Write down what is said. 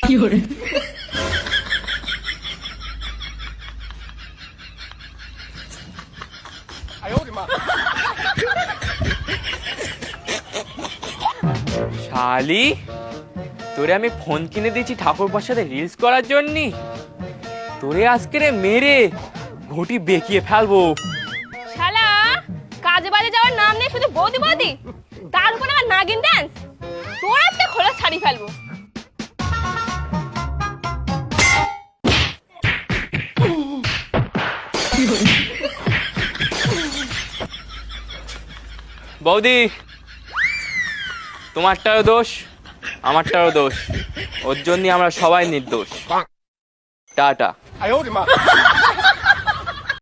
শালি, তোরে আমি ফোন কিনে দিয়েছি ঠাকুরপার সাথে রিলস করার জন্য, তোরে আজকে রে মেরে ঘটি বেঁকিয়ে ফেলবো। শালা কাজে বাজে যাওয়ার নাম নেই, শুধু বৌদি বৌদি, তার উপর আবার নাগিন ডান্স। তোর আজকে খোলা ছাড়ি ফেলবো। বৌদি, তোমারটারও দোষ আমারটারও দোষ, ওর জন্য আমরা সবাই নির্দোষ। টাটা।